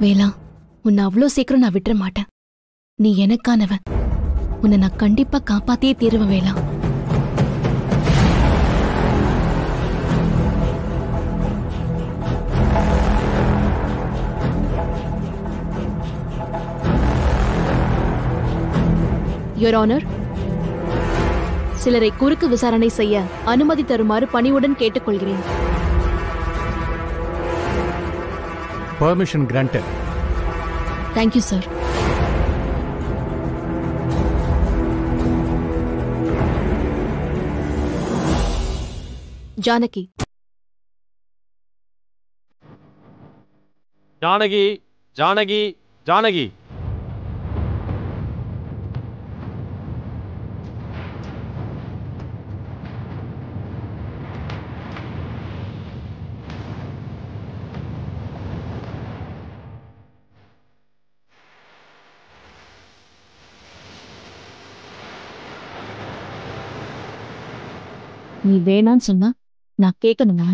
வேலா, உன்னை அவ்வளோ சீக்கிரம் நான் விட்டுற மாட்டேன். நீ எனக்கானவன். உன்னை நான் கண்டிப்பா காப்பாத்தியே தீருவேன் வேலா. யுவர் ஆனர், சிலரை குறுக்கு விசாரணை செய்ய அனுமதி தருமாறு பணிவுடன் கேட்டுக்கொள்கிறேன். Permission granted. Thank you, sir. Janaki. Janaki, Janaki, Janaki. நீ வேணான்னு சொன்னா நான் கேட்கணுமா?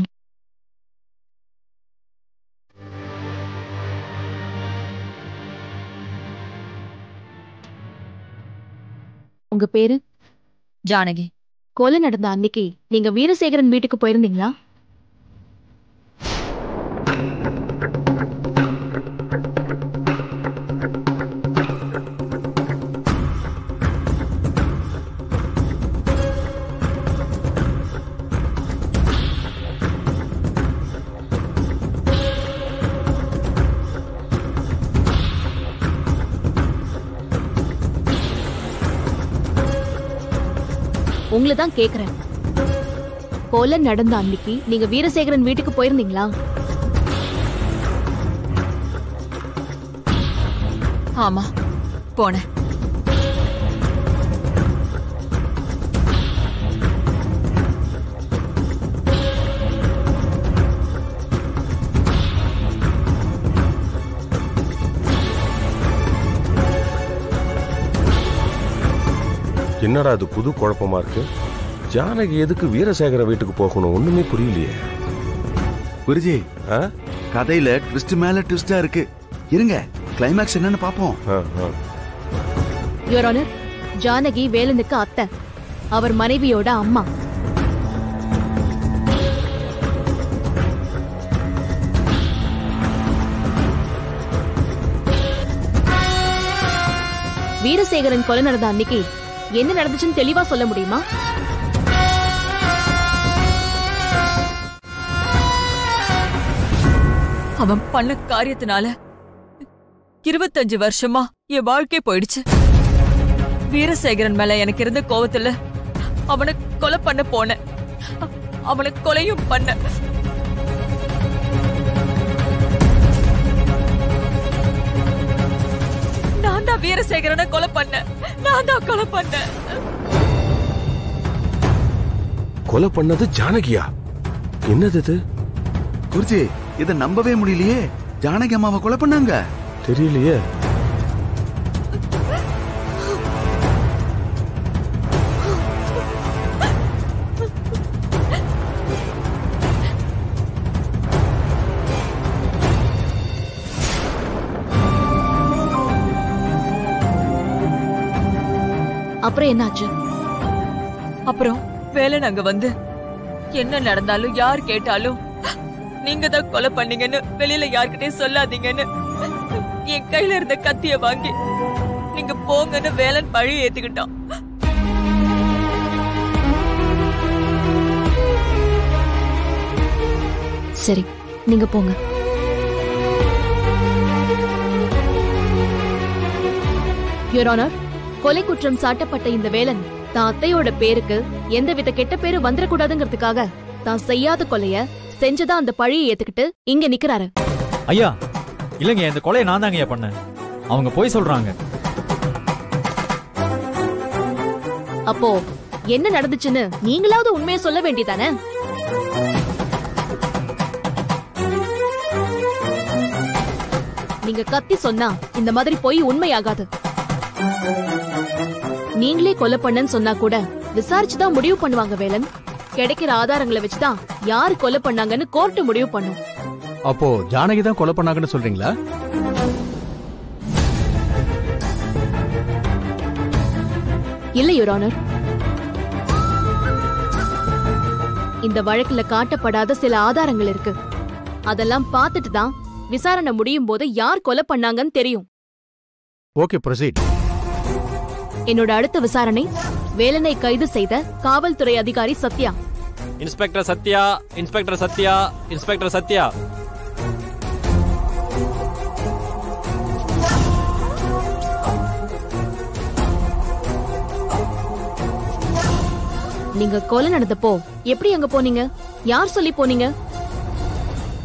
உங்க பேரு? ஜானகி. கொலை நடந்த அன்னைக்கு நீங்க வீரசேகரன் வீட்டுக்கு போயிருந்தீங்களா? உங்களை தான் கேக்குறேன். கொலை நடந்த அன்னைக்கு நீங்க வீரசேகரன் வீட்டுக்கு போயிருந்தீங்களா? ஆமா, போனேன். என்னடா அது புது குழப்பமா இருக்கு? ஜானகி எதுக்கு வீரசேகர வீட்டுக்கு போகணும்? ஒண்ணுமே புரியலையே. குருஜி, கதையில ட்விஸ்ட் மேல ட்விஸ்டா இருக்கு. இருங்க, கிளைமாக்ஸ் என்னன்னு பாப்போம். யுவர் ஆனர், ஜானகி வேலனுக்கு அத்தை, அவர் மனைவியோட அம்மா. வீரசேகரன் கொலை நடந்த அன்னைக்கு என்ன நடந்துச்சுன்னு தெளிவா சொல்ல முடியுமா? அவன் பண்ண காரியத்தினால 25 வருஷமா என் வாழ்க்கை போயிடுச்சு. வீரசேகரன் மேல எனக்கு இருந்த கோவத்துல அவனை கொலை பண்ண போனேன். அவனை கொலையும் பண்ண. நான் தான் வீரசேகரனை கொலை பண்ணேன். நான் தான் கொலை பண்ணேன். கொலை பண்ணது ஜானகியா? என்னது இது? குருஜி, இத நம்பவே முடியலையே. ஜானகி அம்மாவை கொலை பண்ணாங்க? தெரியலையே. அப்புறம் என்னாச்சு? அப்புறம் வேலன் அங்க வந்து என்ன நடந்தாலும் யார் கேட்டாலும் நீங்க தான் கொலை பண்ணீங்கன்னு வெளியில யார்கிட்டயும் சொல்லாதீங்கன்னு என் கையில இருந்த கத்திய வாங்கி நீங்க போங்கன்னு வேலன் பழி ஏத்துக்கிட்டான். சரி, நீங்க போங்க. யுவர் ஆனர், கொலை குற்றம் சாட்டப்பட்ட இந்த வேலன் தான் அத்தையோட பேருக்கு எந்தவித கெட்ட பேரு வந்துடக்கூடாதுங்கிறதுக்காக தான் செய்யாத கொலைய செஞ்சதா அந்த பழியை ஏத்துக்கிட்டு இங்க நிக்கிறாரு. ஐயா, இல்லங்க, இந்த கொலையை நான் தாங்க பண்ணேன். அவங்க போய் சொல்றாங்க. அப்போ என்ன நடந்துச்சுன்னு நீங்களாவது உண்மையை சொல்ல வேண்டியதானே? நீங்க கத்தி சொன்னா இந்த மாதிரி போய் உண்மையாகாது. நீங்களே கொலை பண்ணன்னு சொன்னா கூட விசாரிச்சுதான் முடிவு பண்ணுவாங்க வேலன். கிடைக்கிற ஆதாரங்களை வச்சுதான் யாரு கொலை பண்ணாங்கன்னு கோர்ட்டு முடிவு பண்ணும். அப்போ ஜானகி தான் கொலை பண்ணாங்கன்னு சொல்றீங்களா? இல்ல யுவர் ஆனர். இந்த வழக்குல காட்டப்படாத சில ஆதாரங்கள் இருக்கு. அதெல்லாம் பார்த்துட்டு தான் விசாரணை முடியும் போது யார் கொலை பண்ணாங்கன்னு தெரியும். Okay, proceed. என்னோட அடுத்த விசாரணை வேலனை கைது செய்த காவல்துறை அதிகாரி Sathya. Inspector Sathya, inspector Sathya, inspector Sathya. நீங்க கொலை நடந்தப்போ எப்படி அங்க போனீங்க? யார் சொல்லி போனீங்க?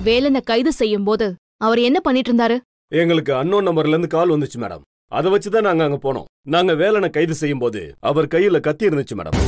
வேலனை கைது செய்யும் போது அவர் என்ன பண்ணிட்டு இருந்தாரு? எங்களுக்கு அன்னோன் நம்பர்ல இருந்து கால் வந்துச்சு மேடம். அதை வச்சுதான் நாங்க அங்க போனோம். நாங்க வேலனை கைது செய்யும் போது அவர் கையில கத்தி இருந்துச்சு மேடம்.